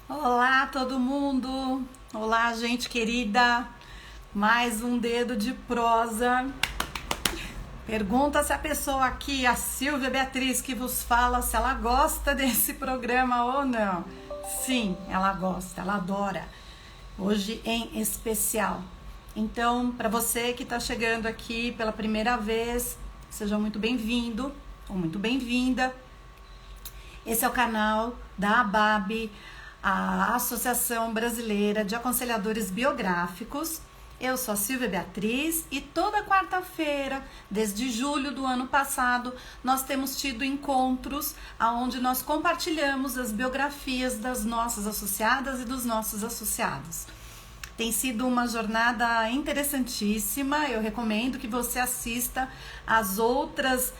Olá, todo mundo! Olá, gente querida! Mais um dedo de prosa. Pergunta se a pessoa aqui, a Silvia Beatriz, que vos fala, se ela gosta desse programa ou não. Sim, ela gosta, ela adora. Hoje em especial. Então, para você que está chegando aqui pela primeira vez, seja muito bem-vindo ou muito bem-vinda. Esse é o canal da ABAB, a Associação Brasileira de Aconselhadores Biográficos. Eu sou a Silvia Beatriz e toda quarta-feira, desde julho do ano passado, nós temos tido encontros onde nós compartilhamos as biografias das nossas associadas e dos nossos associados. Tem sido uma jornada interessantíssima. Eu recomendo que você assista às outras.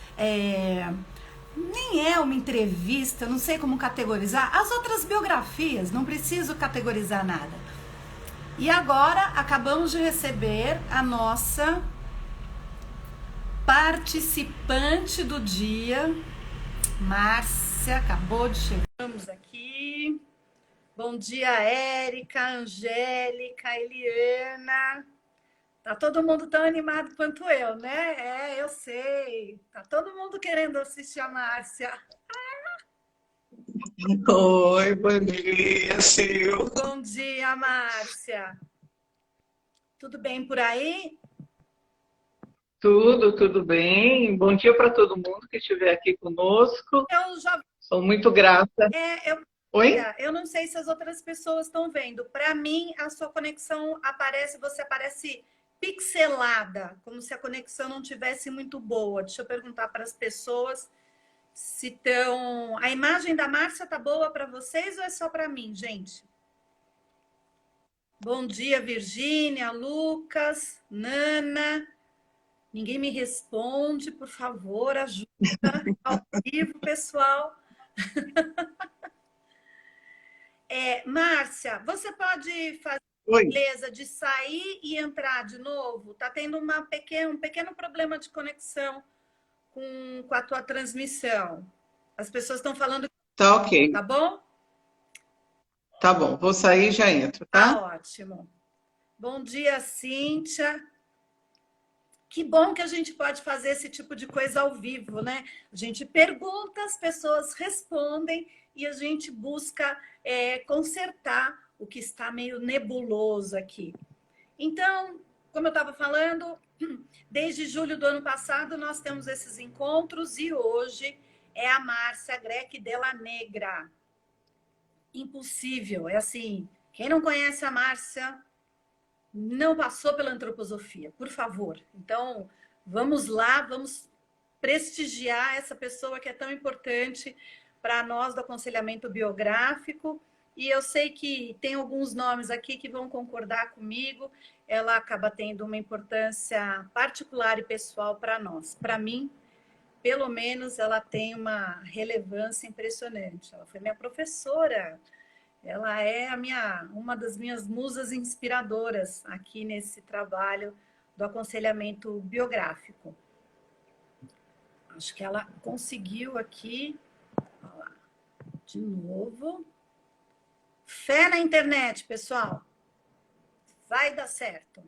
Nem é uma entrevista, não sei como categorizar. As outras biografias, não preciso categorizar nada. E agora acabamos de receber a nossa participante do dia, Márcia, acabou de chegar. Vamos aqui. Bom dia, Érica, Angélica, Eliana. Tá todo mundo tão animado quanto eu, né? Eu sei. Tá todo mundo querendo assistir a Márcia. Oi, bom dia, Sil. Bom dia, Márcia. Tudo bem por aí? Tudo bem? Bom dia para todo mundo que estiver aqui conosco. Eu já. Sou muito grata. Oi? Eu não sei se as outras pessoas estão vendo. Para mim, a sua conexão aparece, você aparece pixelada, como se a conexão não tivesse muito boa. Deixa eu perguntar para as pessoas se estão. A imagem da Márcia tá boa para vocês ou é só para mim, gente? Bom dia, Virgínia, Lucas, Nana. Ninguém me responde, por favor, ajuda ao vivo, pessoal. Márcia, você pode fazer a Oi. beleza de sair e entrar de novo? Tá tendo um pequeno problema de conexão com a tua transmissão. As pessoas estão falando, Tá ok. tá bom? Tá bom, vou sair e já entro, Tá tá? ótimo. Bom dia, Cíntia. Que bom que a gente pode fazer esse tipo de coisa ao vivo, né? A gente pergunta, as pessoas respondem e a gente busca consertar o que está meio nebuloso aqui. Então, como eu estava falando, desde julho do ano passado nós temos esses encontros e hoje é a Márcia Grec Della Negra. Impossível, é assim, quem não conhece a Márcia não passou pela antroposofia, por favor. Então, vamos lá, vamos prestigiar essa pessoa que é tão importante para nós do aconselhamento biográfico. E eu sei que tem alguns nomes aqui que vão concordar comigo. Ela acaba tendo uma importância particular e pessoal para nós. Para mim, pelo menos, ela tem uma relevância impressionante. Ela foi minha professora. Ela é uma das minhas musas inspiradoras aqui nesse trabalho do aconselhamento biográfico. Acho que ela conseguiu aqui. Olha lá, de novo. Fé na internet, pessoal. Vai dar certo.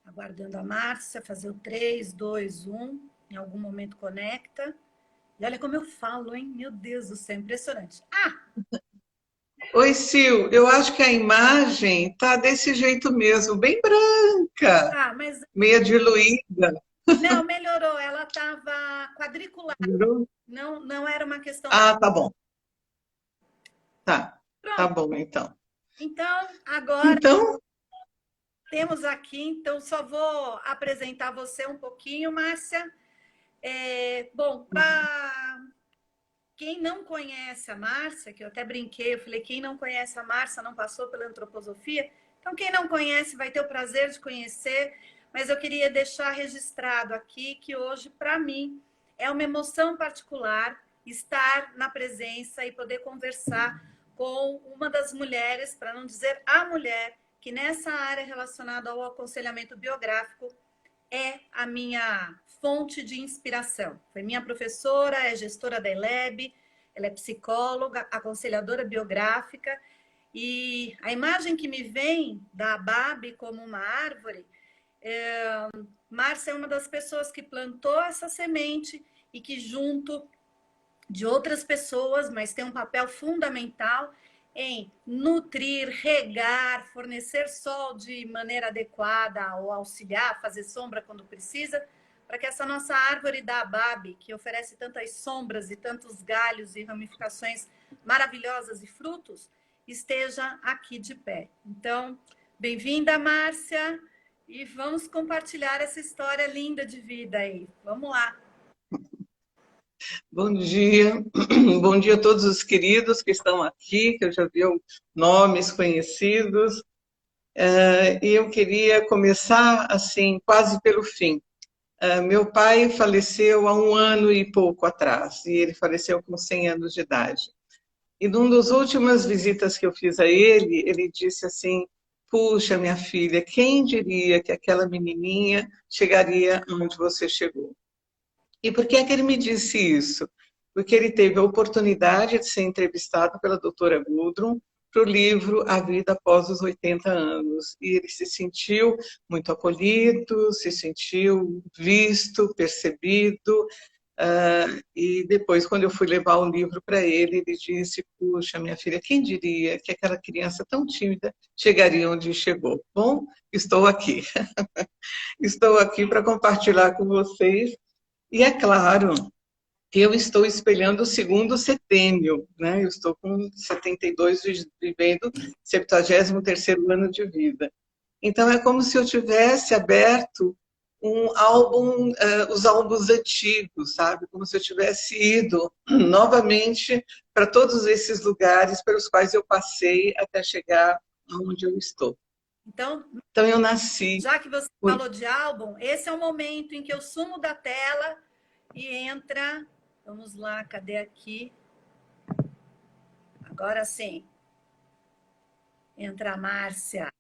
Aguardando a Márcia fazer o 3, 2, 1. Em algum momento conecta. E olha como eu falo, hein? Meu Deus do céu, impressionante. Oi, Sil. Eu acho que a imagem tá desse jeito mesmo, bem branca, Mas meia diluída. não, melhorou. Ela estava quadriculada. Melhorou? Não, não era uma questão. Ah, tá bom. Tá Pronto. bom então. Então, agora Então, temos aqui, então só vou apresentar você um pouquinho, Márcia. Bom, para quem não conhece a Márcia, que eu até brinquei, eu falei, quem não conhece a Márcia não passou pela antroposofia. Então, quem não conhece vai ter o prazer de conhecer, mas eu queria deixar registrado aqui que hoje, para mim, é uma emoção particular estar na presença e poder conversar com uma das mulheres, para não dizer a mulher, que nessa área relacionada ao aconselhamento biográfico é a minha fonte de inspiração. Foi minha professora, é gestora da ELEB, ela é psicóloga, aconselhadora biográfica, e a imagem que me vem da Babi como uma árvore, Márcia é uma das pessoas que plantou essa semente e que, junto de outras pessoas, mas tem um papel fundamental em nutrir, regar, fornecer sol de maneira adequada ou auxiliar, fazer sombra quando precisa, para que essa nossa árvore da Babi, que oferece tantas sombras e tantos galhos e ramificações maravilhosas e frutos, esteja aqui de pé. Então, bem-vinda, Márcia, e vamos compartilhar essa história linda de vida aí. Vamos lá. Bom dia, bom dia a todos os queridos que estão aqui, que eu já vi nomes conhecidos. E eu queria começar assim, quase pelo fim. Meu pai faleceu há 1 ano e pouco atrás, e ele faleceu com 100 anos de idade. E numa das últimas visitas que eu fiz a ele, ele disse assim: puxa, minha filha, quem diria que aquela menininha chegaria onde você chegou? E por que é que ele me disse isso? Porque ele teve a oportunidade de ser entrevistado pela doutora Gudrun para o livro A Vida Após os 80 Anos. E ele se sentiu muito acolhido, se sentiu visto, percebido. E depois, quando eu fui levar o livro para ele, ele disse: puxa, minha filha, quem diria que aquela criança tão tímida chegaria onde chegou? Bom, estou aqui. Estou aqui para compartilhar com vocês. E é claro que eu estou espelhando o segundo setênio, né? Eu estou com 72, vivendo o 73º ano de vida. Então, é como se eu tivesse aberto um álbum, os álbuns antigos, sabe? Como se eu tivesse ido novamente para todos esses lugares pelos quais eu passei até chegar onde eu estou. Então eu nasci... Já que você falou de álbum, esse é o momento em que eu sumo da tela e entra... Vamos lá, cadê aqui? Agora sim. Entra a Márcia.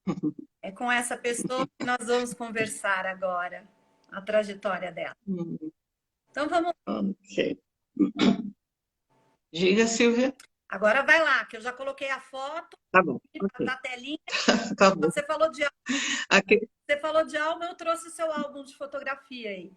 É com essa pessoa que nós vamos conversar agora, a trajetória dela. Então vamos... Ok. Diga, Silvia. Agora vai lá, que eu já coloquei a foto. Tá bom. Okay. Na telinha. Tá bom. Você falou de álbum. Aqui. Você falou de álbum, eu trouxe o seu álbum de fotografia aí.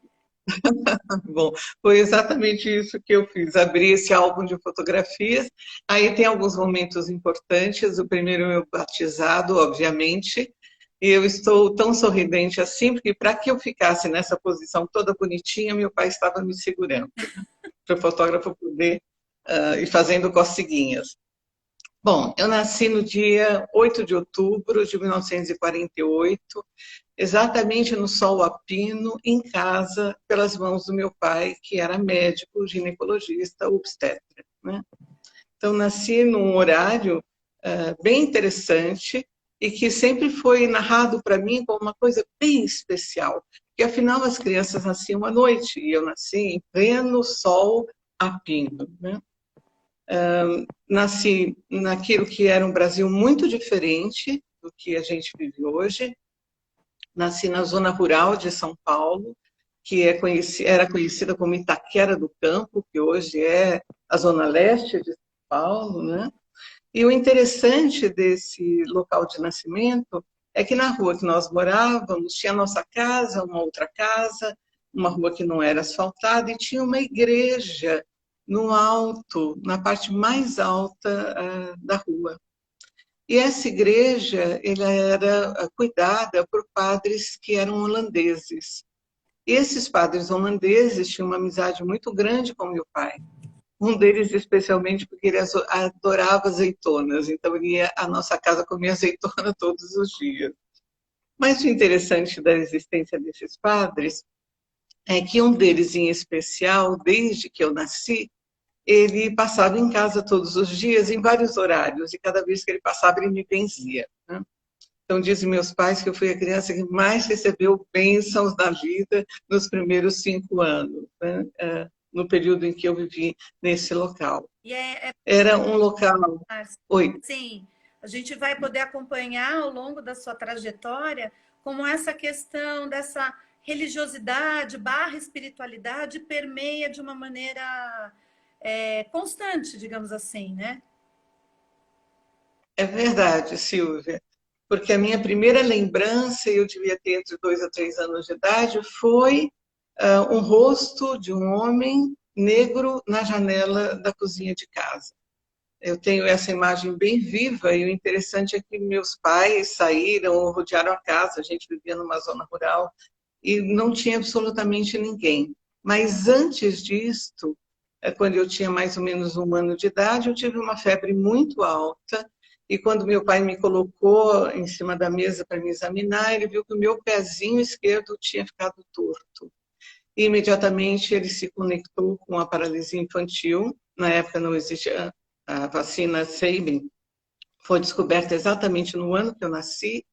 Bom, foi exatamente isso que eu fiz. Abri esse álbum de fotografias. Aí tem alguns momentos importantes. O primeiro é o meu batizado, obviamente. E eu estou tão sorridente assim, porque para que eu ficasse nessa posição toda bonitinha, meu pai estava me segurando, para o fotógrafo poder ir fazendo coceguinhas. Bom, eu nasci no dia 8 de outubro de 1948, exatamente no sol a pino, em casa, pelas mãos do meu pai, que era médico, ginecologista, obstetra, né? Então, nasci num horário bem interessante e que sempre foi narrado para mim como uma coisa bem especial, porque afinal as crianças nasciam à noite e eu nasci em pleno sol a pino, né? Nasci naquilo que era um Brasil muito diferente do que a gente vive hoje. Nasci na zona rural de São Paulo, que era conhecida como Itaquera do Campo, que hoje é a zona leste de São Paulo, né? E o interessante desse local de nascimento é que na rua que nós morávamos tinha a nossa casa, uma outra casa, uma rua que não era asfaltada, e tinha uma igreja no alto, na parte mais alta da rua. E essa igreja ela era cuidada por padres que eram holandeses. E esses padres holandeses tinham uma amizade muito grande com meu pai. Um deles especialmente porque ele adorava azeitonas, então ele ia à nossa casa comer azeitona todos os dias. Mas o interessante da existência desses padres é que um deles em especial, desde que eu nasci, ele passava em casa todos os dias, em vários horários, e cada vez que ele passava, ele me benzia, né? Então, dizem meus pais que eu fui a criança que mais recebeu bênçãos na vida nos primeiros 5 anos, né? No período em que eu vivi nesse local. Era um local... Oi. Sim, a gente vai poder acompanhar ao longo da sua trajetória como essa questão dessa religiosidade / espiritualidade permeia de uma maneira constante, digamos assim, né? É verdade, Silvia, porque a minha primeira lembrança, eu devia ter entre 2 a 3 anos de idade, foi um rosto de um homem negro na janela da cozinha de casa. Eu tenho essa imagem bem viva e o interessante é que meus pais saíram, rodearam a casa, a gente vivia numa zona rural e não tinha absolutamente ninguém. Mas antes disto, quando eu tinha mais ou menos 1 ano de idade, eu tive uma febre muito alta e quando meu pai me colocou em cima da mesa para me examinar, ele viu que o meu pezinho esquerdo tinha ficado torto. E imediatamente ele se conectou com a paralisia infantil. Na época não existia a vacina Sabin, foi descoberta exatamente no ano que eu nasci,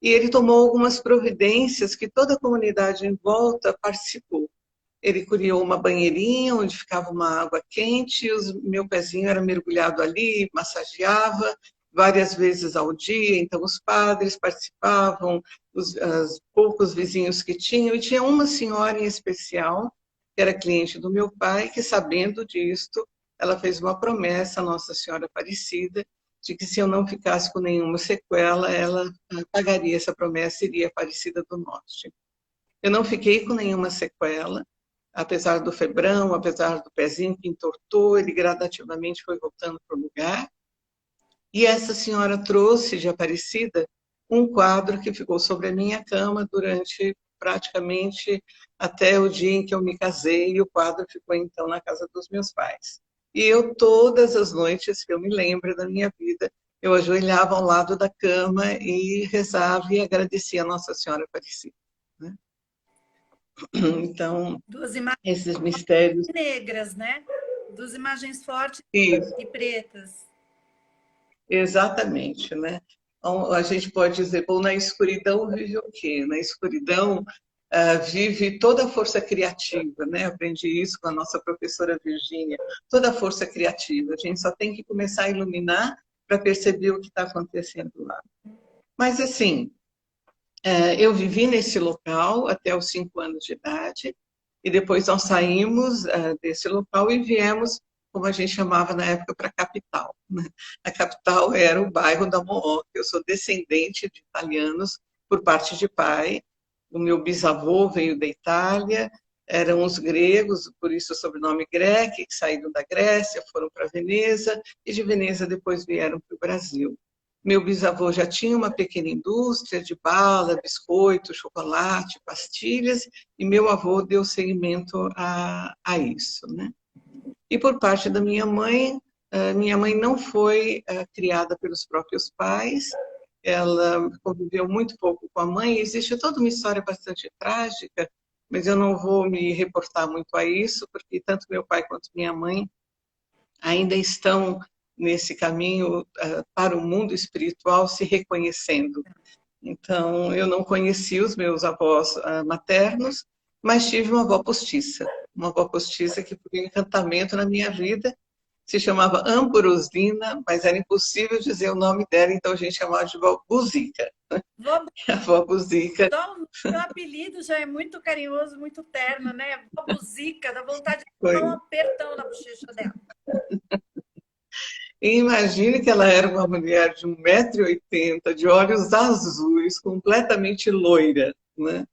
e ele tomou algumas providências que toda a comunidade em volta participou. Ele criou uma banheirinha onde ficava uma água quente, meu pezinho era mergulhado ali, massageava várias vezes ao dia, então os padres participavam, os poucos vizinhos que tinham, e tinha uma senhora em especial, que era cliente do meu pai, que sabendo disto, ela fez uma promessa à Nossa Senhora Aparecida, de que se eu não ficasse com nenhuma sequela, ela pagaria essa promessa e iria a Aparecida do Norte. Eu não fiquei com nenhuma sequela, apesar do febrão, apesar do pezinho que entortou, ele gradativamente foi voltando para o lugar. E essa senhora trouxe de Aparecida um quadro que ficou sobre a minha cama durante praticamente até o dia em que eu me casei, e o quadro ficou então na casa dos meus pais. E eu, todas as noites que eu me lembro da minha vida, eu ajoelhava ao lado da cama e rezava e agradecia a Nossa Senhora Aparecida, né? Então, Duas imagens esses mistérios. negras, né? Duas imagens fortes Isso, e pretas. exatamente, né? Então, a gente pode dizer, bom, na escuridão vive o quê? Na escuridão vive toda a força criativa, né? Aprendi isso com a nossa professora Virgínia. Toda a força criativa. A gente só tem que começar a iluminar para perceber o que está acontecendo lá. Mas, assim, eu vivi nesse local até os 5 anos de idade, e depois nós saímos desse local e viemos, como a gente chamava na época, para a capital, né? A capital era o bairro da Mooca. Eu sou descendente de italianos por parte de pai. O meu bisavô veio da Itália, eram os gregos, por isso o sobrenome Grec, que saíram da Grécia, foram para Veneza, e de Veneza depois vieram para o Brasil. Meu bisavô já tinha uma pequena indústria de bala, biscoito, chocolate, pastilhas, e meu avô deu seguimento a isso, né? E por parte da minha mãe não foi criada pelos próprios pais, ela conviveu muito pouco com a mãe. Existe toda uma história bastante trágica, mas eu não vou me reportar muito a isso, porque tanto meu pai quanto minha mãe ainda estão nesse caminho para o mundo espiritual, se reconhecendo. Então, eu não conheci os meus avós maternos, mas tive uma avó postiça que foi um encantamento na minha vida. Se chamava Ambrosina, mas era impossível dizer o nome dela, então a gente chamava de vó Buzica. Vó, A vó Buzica só o seu apelido já é muito carinhoso, muito terno, né? Vó Buzica, dá vontade de dar um foi. apertão na bochecha dela. E imagine que ela era uma mulher de 1,80 m, de olhos azuis, completamente loira, né?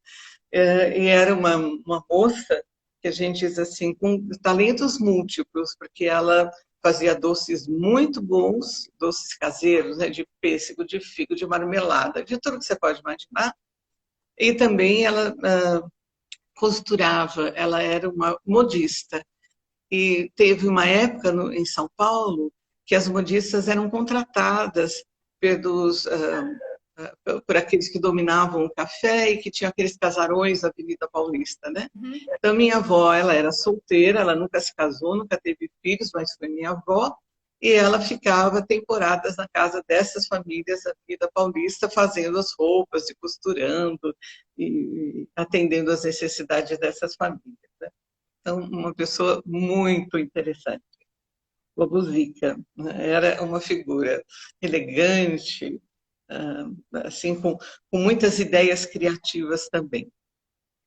E era uma moça que a gente diz assim, com talentos múltiplos, porque ela fazia doces muito bons, doces caseiros, né, de pêssego, de figo, de marmelada, de tudo que você pode imaginar. E também ela costurava, ela era uma modista. E teve uma época em São Paulo que as modistas eram contratadas pelos por aqueles que dominavam o café e que tinham aqueles casarões da Avenida Paulista, né? Uhum. Então, minha avó, ela era solteira, ela nunca se casou, nunca teve filhos, mas foi minha avó, e ela ficava temporadas na casa dessas famílias da Avenida Paulista, fazendo as roupas e costurando e atendendo às necessidades dessas famílias, né? Então, uma pessoa muito interessante. Bobuzica, né? Era uma figura elegante, assim, com muitas ideias criativas também.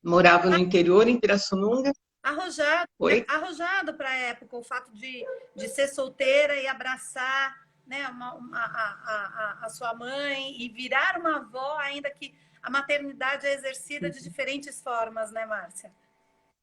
Morava no interior, em Pirassununga, Arrojado, né? Oi? Arrojado para a época, o fato de ser solteira e abraçar, né, a sua mãe e virar uma avó, ainda que a maternidade é exercida de diferentes formas, né, Márcia?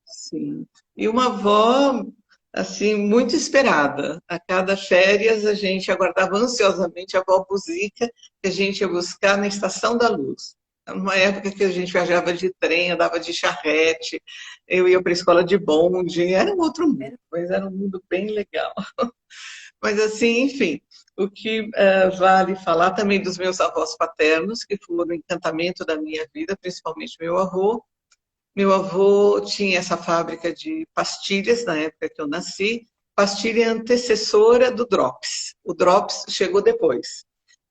Sim. E uma avó, assim, muito esperada. A cada férias, a gente aguardava ansiosamente a avó Buzica, que a gente ia buscar na Estação da Luz. Numa época que a gente viajava de trem, andava de charrete, eu ia para a escola de bonde, era um outro mundo, mas era um mundo bem legal. Mas assim, enfim, o que vale falar também dos meus avós paternos, que foram o encantamento da minha vida, principalmente meu avô. Meu avô tinha essa fábrica de pastilhas na época que eu nasci. Pastilha antecessora do Drops. O Drops chegou depois.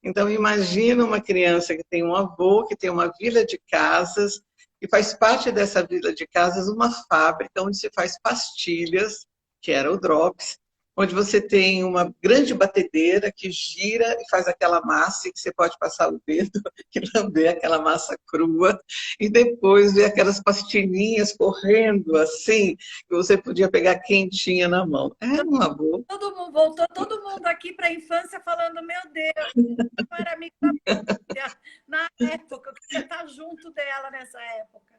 Então, imagina uma criança que tem um avô, que tem uma vila de casas, e faz parte dessa vila de casas uma fábrica onde se faz pastilhas, que era o Drops, onde você tem uma grande batedeira que gira e faz aquela massa que você pode passar o dedo e lamber aquela massa crua, e depois ver aquelas pastilhinhas correndo assim, que você podia pegar quentinha na mão. Era um avô. Todo mundo voltou, todo mundo aqui para a infância falando: meu Deus, eu era amiga da Márcia na época, eu queria estar junto dela nessa época.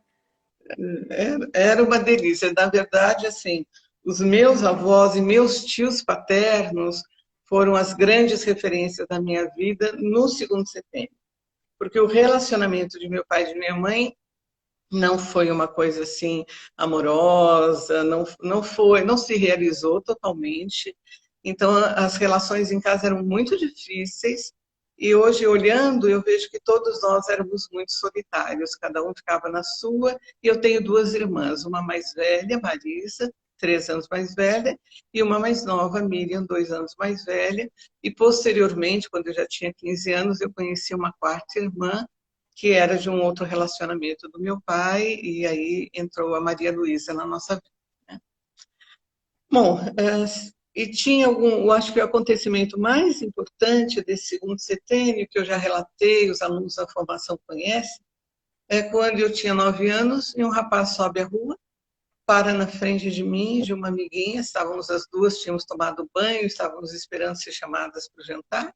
Era uma delícia. Na verdade, assim, os meus avós e meus tios paternos foram as grandes referências da minha vida no segundo setênio. Porque o relacionamento de meu pai e de minha mãe não foi uma coisa assim amorosa, não foi, não se realizou totalmente. Então, as relações em casa eram muito difíceis. E hoje, olhando, eu vejo que todos nós éramos muito solitários, cada um ficava na sua. E eu tenho duas irmãs, uma mais velha, Marisa, 3 anos mais velha, e uma mais nova, Miriam, 2 anos mais velha. E posteriormente, quando eu já tinha 15 anos, eu conheci uma quarta irmã, que era de um outro relacionamento do meu pai, e aí entrou a Maria Luísa na nossa vida. Né? Bom, e tinha eu acho que o acontecimento mais importante desse segundo setênio, que eu já relatei, os alunos da formação conhecem, é quando eu tinha 9 anos e um rapaz sobe a rua, para na frente de mim, de uma amiguinha, estávamos as duas, tínhamos tomado banho, estávamos esperando ser chamadas para o jantar,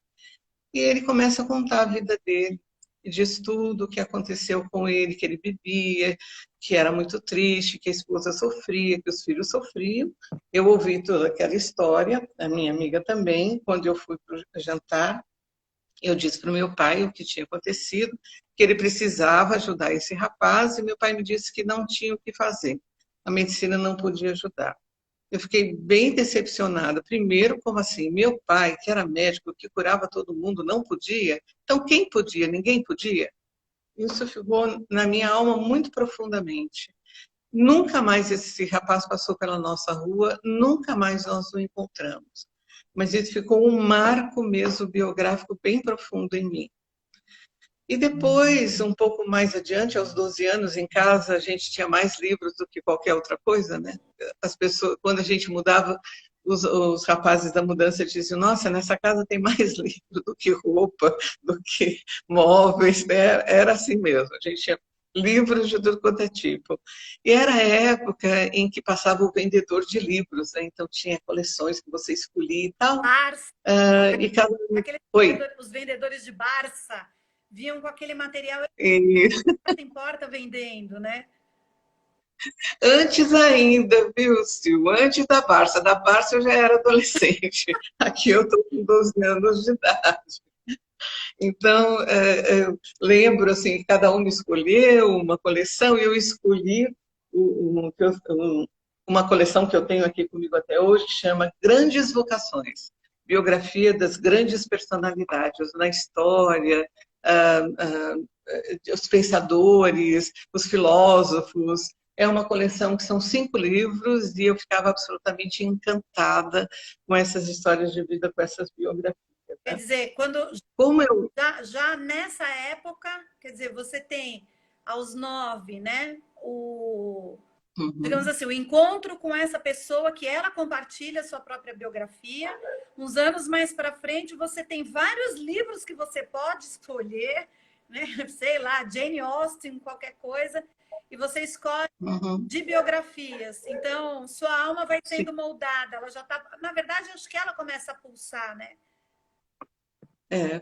e ele começa a contar a vida dele, e diz tudo o que aconteceu com ele, que ele bebia, que era muito triste, que a esposa sofria, que os filhos sofriam. Eu ouvi toda aquela história, a minha amiga também. Quando eu fui para o jantar, eu disse para o meu pai o que tinha acontecido, que ele precisava ajudar esse rapaz, e meu pai me disse que não tinha o que fazer. A medicina não podia ajudar. Eu fiquei bem decepcionada. Primeiro, como assim? Meu pai, que era médico, que curava todo mundo, não podia? Então, quem podia? Ninguém podia? Isso ficou na minha alma muito profundamente. Nunca mais esse rapaz passou pela nossa rua, nunca mais nós o encontramos. Mas isso ficou um marco mesmo biográfico bem profundo em mim. E depois, um pouco mais adiante, aos 12 anos, em casa, a gente tinha mais livros do que qualquer outra coisa, né? As pessoas, quando a gente mudava, os rapazes da mudança diziam: nossa, nessa casa tem mais livro do que roupa, do que móveis, né? Era assim mesmo, a gente tinha livros de tudo quanto é tipo. E era a época em que passava o vendedor de livros, né? Então tinha coleções que você escolhia e tal. Barça, E cada... Oi. os vendedores de Barça vinham com aquele material E porta em porta vendendo, né? antes ainda, viu, Sil? Antes da Barça. Da Barça eu já era adolescente. Aqui eu estou com 12 anos de idade. Então, eu lembro assim, cada um escolheu uma coleção e eu escolhi uma coleção que eu tenho aqui comigo até hoje, que chama Grandes Vocações. Biografia das grandes personalidades na história, ah, ah, os pensadores, os filósofos. É uma coleção que são 5 livros e eu ficava absolutamente encantada com essas histórias de vida, com essas biografias. Quer Né? dizer, quando Como eu... já nessa época, quer dizer, você tem aos 9, né? Digamos Uhum. assim, o encontro com essa pessoa que ela compartilha a sua própria biografia. Uns anos mais para frente, você tem vários livros que você pode escolher, né? Sei lá, Jane Austen, qualquer coisa. e você escolhe uhum, de biografias. Então, sua alma vai sim. sendo moldada. Ela já está. Na verdade, acho que ela começa a pulsar, né?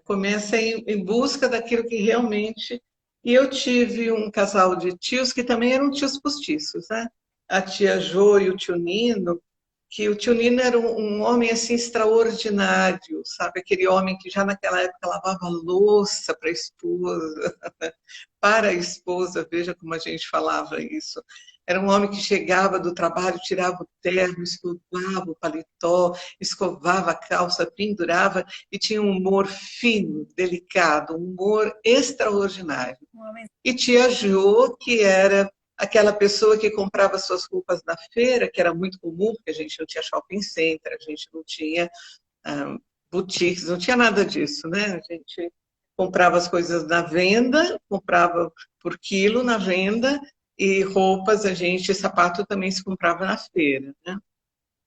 Começa em busca daquilo que realmente. E eu tive um casal de tios que também eram tios postiços, né? A tia Jo e o tio Nino, que o tio Nino era um homem assim extraordinário, sabe? Aquele homem que já naquela época lavava louça para a esposa, veja como a gente falava isso. Era um homem que chegava do trabalho, tirava o terno, escovava o paletó, escovava a calça, pendurava e tinha um humor fino, delicado, um humor extraordinário. Um homem. E tia Jo, que era aquela pessoa que comprava suas roupas na feira, que era muito comum, porque a gente não tinha shopping center, a gente não tinha boutiques, não tinha nada disso, né? A gente comprava as coisas na venda, comprava por quilo na venda, e roupas, sapato também se comprava na feira, né?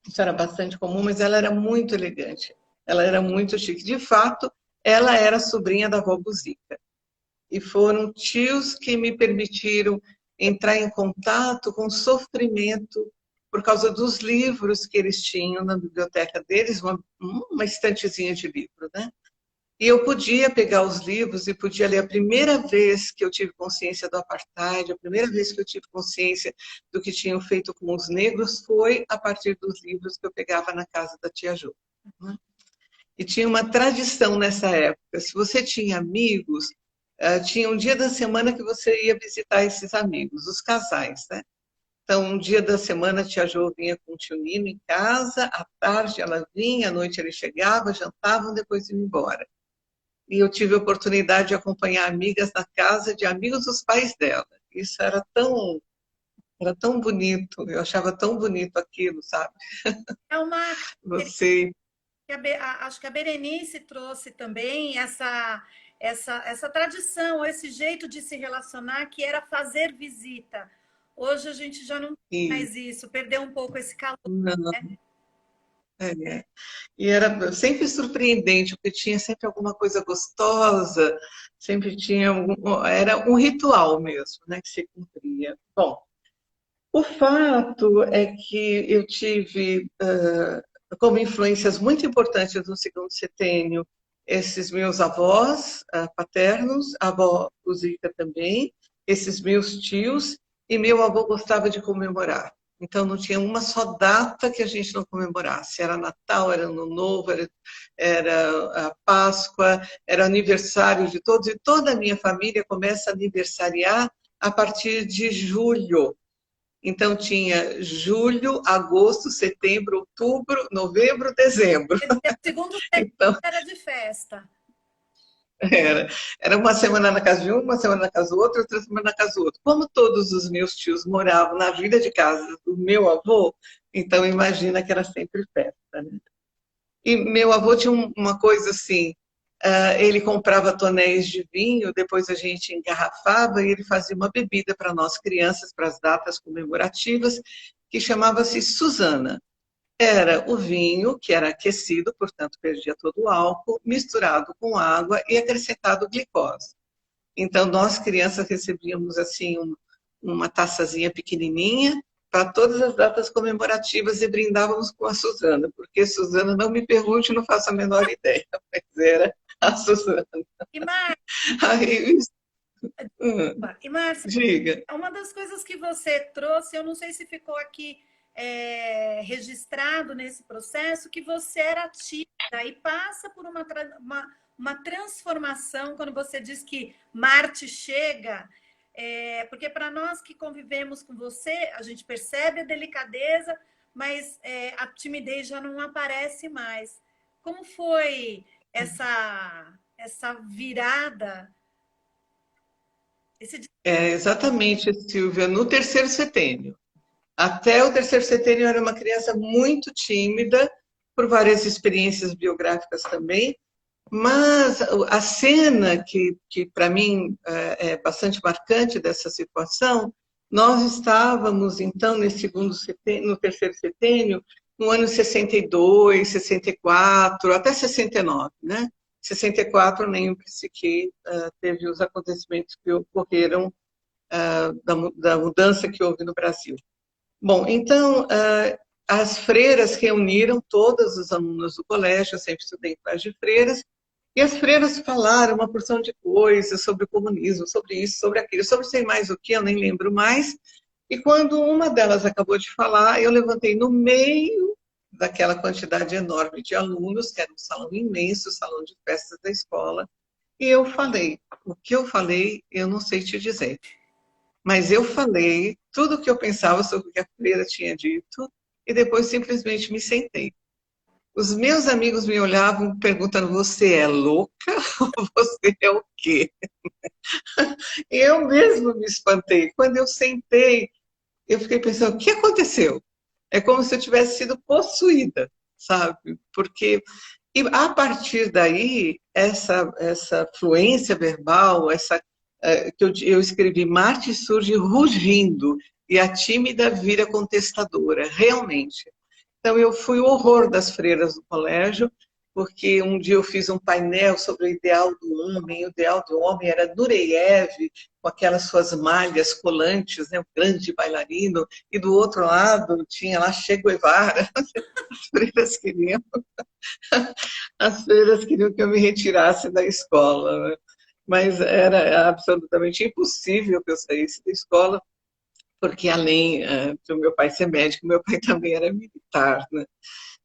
Isso era bastante comum, mas ela era muito elegante, ela era muito chique. De fato, ela era sobrinha da avó Buzica. E foram tios que me permitiram entrar em contato com o sofrimento por causa dos livros que eles tinham na biblioteca deles, uma estantezinha de livro, né? E eu podia pegar os livros e podia ler. A primeira vez que eu tive consciência do apartheid, a primeira vez que eu tive consciência do que tinham feito com os negros foi a partir dos livros que eu pegava na casa da tia Jo, né? E tinha uma tradição nessa época. Se você tinha amigos, tinha um dia da semana que você ia visitar esses amigos, os casais, né? Então, um dia da semana, a tia Jo vinha com o tio Nino em casa, à tarde ela vinha, à noite ele chegava, jantavam, depois iam embora. E eu tive a oportunidade de acompanhar amigas na casa de amigos dos pais dela. Isso era tão bonito, eu achava tão bonito aquilo, sabe? É uma Você que acho que a Berenice trouxe também essa tradição, esse jeito de se relacionar que era fazer visita. Hoje a gente já não tem e mais isso, perdeu um pouco esse calor. não, e era sempre surpreendente, porque tinha sempre alguma coisa gostosa, sempre tinha era um ritual mesmo, né, que se cumpria. Bom, o fato é que eu tive como influências muito importantes no segundo setênio esses meus avós paternos, a avó Luzita também, esses meus tios, e meu avô gostava de comemorar. Então não tinha uma só data que a gente não comemorasse. Era Natal, era Ano Novo, era a Páscoa, era aniversário de todos, e toda a minha família começa a aniversariar a partir de julho. Então, tinha julho, agosto, setembro, outubro, novembro, dezembro. O segundo setembro Então, era de festa. era, era uma semana na casa de um, uma semana na casa do outro, outra semana na casa do outro. Como todos os meus tios moravam na vida de casa do meu avô, então imagina que era sempre festa, né? E meu avô tinha uma coisa assim, ele comprava tonéis de vinho, depois a gente engarrafava e ele fazia uma bebida para nós crianças, para as datas comemorativas, que chamava-se Susana. Era o vinho, que era aquecido, portanto perdia todo o álcool, misturado com água e acrescentado glicose. Então, nós crianças recebíamos assim uma taçazinha pequenininha para todas as datas comemorativas e brindávamos com a Suzana, porque Suzana, não me pergunte, não faço a menor ideia, mas era a Suzana. E, Mar... Aí, e Márcia, diga. uma das coisas que você trouxe, eu não sei se ficou aqui registrado nesse processo, que você era tímida e passa por uma transformação quando você diz que Marte chega, porque para nós que convivemos com você, a gente percebe a delicadeza, mas a timidez já não aparece mais. Como foi essa virada? Esse... Exatamente, Silvia, no terceiro setênio. Até o terceiro setênio eu era uma criança muito tímida, por várias experiências biográficas também, mas a cena que para mim é bastante marcante dessa situação, nós estávamos então nesse segundo setênio, no terceiro setênio, no ano 62, 64, até 69, né? 64 nem o Psique teve os acontecimentos que ocorreram da mudança que houve no Brasil. Bom, então, as freiras reuniram todos os alunos do colégio, eu sempre estudei em colégio de freiras, e as freiras falaram uma porção de coisas sobre o comunismo, sobre isso, sobre aquilo, sobre sei mais o que, eu nem lembro mais. E quando uma delas acabou de falar, eu levantei no meio daquela quantidade enorme de alunos, que era um salão imenso, salão de festas da escola, e eu falei. O que eu falei, eu não sei te dizer. Mas eu falei tudo o que eu pensava sobre o que a freira tinha dito, e depois simplesmente me sentei. Os meus amigos me olhavam perguntando, você é louca ou você é o quê? Eu mesmo me espantei. Quando eu sentei, eu fiquei pensando, o que aconteceu? É como se eu tivesse sido possuída, sabe? Porque e a partir daí, essa fluência verbal, que eu escrevi, Marte surge rugindo e a tímida vira contestadora, realmente. Então, eu fui o horror das freiras do colégio, porque um dia eu fiz um painel sobre o ideal do homem. O ideal do homem era Nureyev, com aquelas suas malhas colantes, né, um grande bailarino, e do outro lado tinha lá Che Guevara. As freiras queriam, as freiras queriam que eu me retirasse da escola, né? Mas era absolutamente impossível que eu saísse da escola, porque além do meu pai ser médico, meu pai também era militar, né?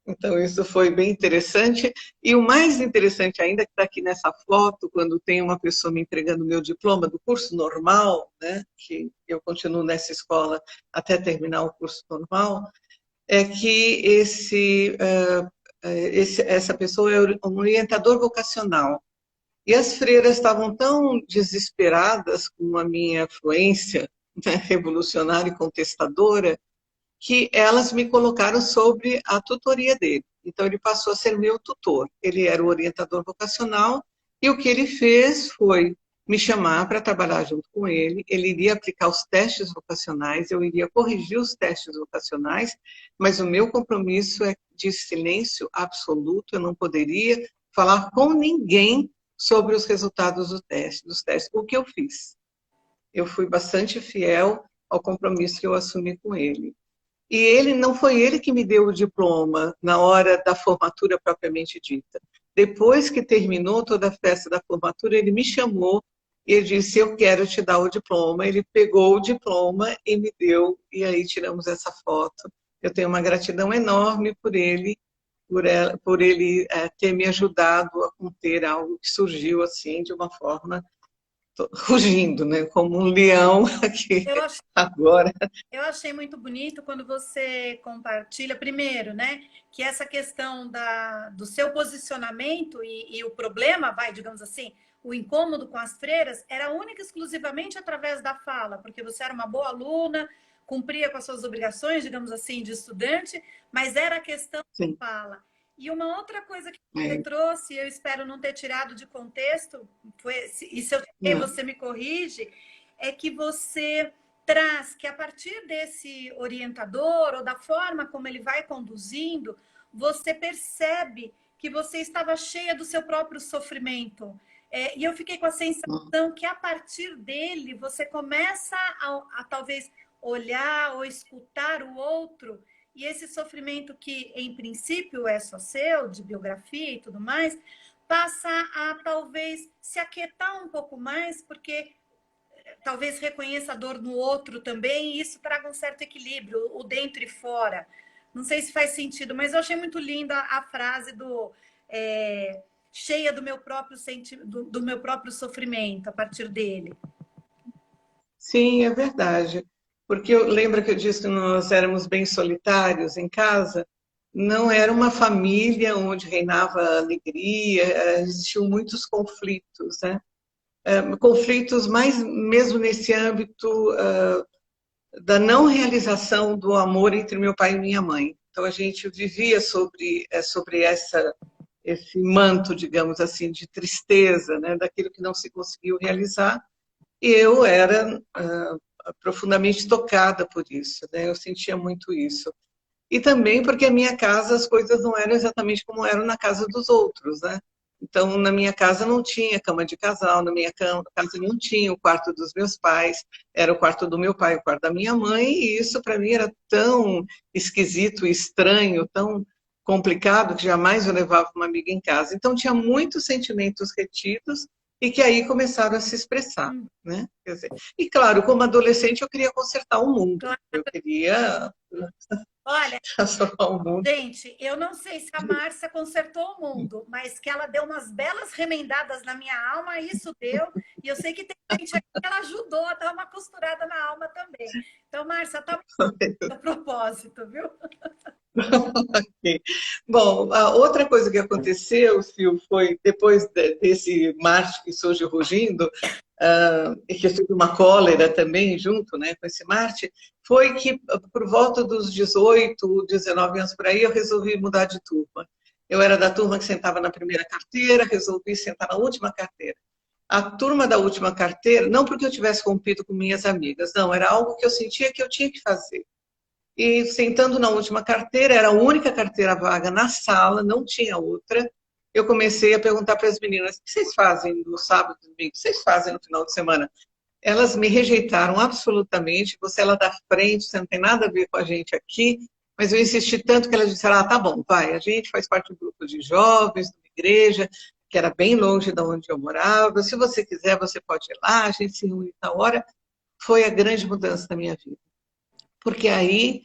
Então, isso foi bem interessante. E o mais interessante ainda, que está aqui nessa foto, quando tem uma pessoa me entregando o meu diploma do curso normal, né, que eu continuo nessa escola até terminar o curso normal, é que essa pessoa é um orientador vocacional. E as freiras estavam tão desesperadas com a minha fluência, né, revolucionária e contestadora, que elas me colocaram sobre a tutoria dele. Então, ele passou a ser meu tutor. Ele era o orientador vocacional e o que ele fez foi me chamar para trabalhar junto com ele. Ele iria aplicar os testes vocacionais, eu iria corrigir os testes vocacionais, mas o meu compromisso é de silêncio absoluto, eu não poderia falar com ninguém sobre os resultados dos testes. O que eu fiz? Eu fui bastante fiel ao compromisso que eu assumi com ele. E não foi ele que me deu o diploma na hora da formatura propriamente dita. Depois que terminou toda a festa da formatura, ele me chamou e ele disse, eu quero te dar o diploma. Ele pegou o diploma e me deu, e aí tiramos essa foto. Eu tenho uma gratidão enorme por ele, por ele ter me ajudado a conter algo que surgiu assim, de uma forma rugindo, né? Como um leão aqui agora. Eu achei muito bonito quando você compartilha, primeiro, né, que essa questão do seu posicionamento e o problema, digamos assim, o incômodo com as freiras, era única e exclusivamente através da fala, porque você era uma boa aluna, cumpria com as suas obrigações, digamos assim, de estudante, mas era a questão Sim. da fala. E uma outra coisa que você trouxe, eu espero não ter tirado de contexto, e se eu tirei, você me corrige, é que você traz que a partir desse orientador ou da forma como ele vai conduzindo, você percebe que você estava cheia do seu próprio sofrimento. E eu fiquei com a sensação que a partir dele você começa a talvez olhar ou escutar o outro, e esse sofrimento que em princípio é só seu, de biografia e tudo mais, passa a talvez se aquietar um pouco mais, porque talvez reconheça a dor no outro também, e isso traga um certo equilíbrio, o dentro e fora. Não sei se faz sentido, mas eu achei muito linda a frase cheia do meu próprio do meu próprio sofrimento a partir dele. Sim, é verdade. Porque eu lembro que eu disse que nós éramos bem solitários em casa, não era uma família onde reinava alegria, existiam muitos conflitos, né? Conflitos mais mesmo nesse âmbito da não realização do amor entre meu pai e minha mãe. Então a gente vivia sobre esse manto, digamos assim, de tristeza, né, daquilo que não se conseguiu realizar. E eu era profundamente tocada por isso, né? Eu sentia muito isso. E também porque a minha casa as coisas não eram exatamente como eram na casa dos outros, né? Então, na minha casa não tinha cama de casal, na minha casa não tinha o quarto dos meus pais, era o quarto do meu pai, o quarto da minha mãe, e isso para mim era tão esquisito, estranho, tão complicado, que jamais eu levava uma amiga em casa. Então, tinha muitos sentimentos retidos e que aí começaram a se expressar, né? Quer dizer, e claro, como adolescente eu queria consertar o mundo, eu queria Olha, transformar o mundo. gente, eu não sei se a Márcia consertou o mundo, mas que ela deu umas belas remendadas na minha alma, isso deu. E eu sei que tem gente aqui que ela ajudou a dar uma costurada na alma também. Então, Márcia, tá a propósito, viu? Ok. Bom, a outra coisa que aconteceu, Sil, foi depois desse Marte que surge rugindo, e que eu tive uma cólera também junto, né, com esse Marte, foi que por volta dos 18, 19 anos por aí, eu resolvi mudar de turma. Eu era da turma que sentava na primeira carteira, resolvi sentar na última carteira. A turma da última carteira, não porque eu tivesse rompido com minhas amigas, não, era algo que eu sentia que eu tinha que fazer. E sentando na última carteira, era a única carteira vaga na sala, não tinha outra. Eu comecei a perguntar para as meninas: o que vocês fazem no sábado e domingo? O que vocês fazem no final de semana? Elas me rejeitaram absolutamente. Você é lá da frente, você não tem nada a ver com a gente aqui. Mas eu insisti tanto que elas disseram: ah, tá bom, vai. A gente faz parte do grupo de jovens, de uma igreja, que era bem longe de onde eu morava. Se você quiser, você pode ir lá, a gente se reúne na hora. Foi a grande mudança da minha vida. Porque aí,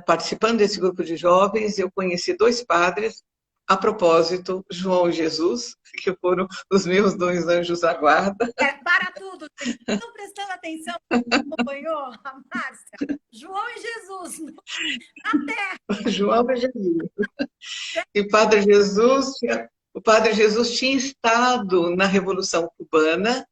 participando desse grupo de jovens, eu conheci dois padres, a propósito, João e Jesus, que foram os meus dois anjos da guarda. Para tudo, gente. Estão prestando atenção? Acompanhou a Márcia? João e Jesus, na terra. João e Jesus. E o Padre Jesus tinha estado na Revolução Cubana.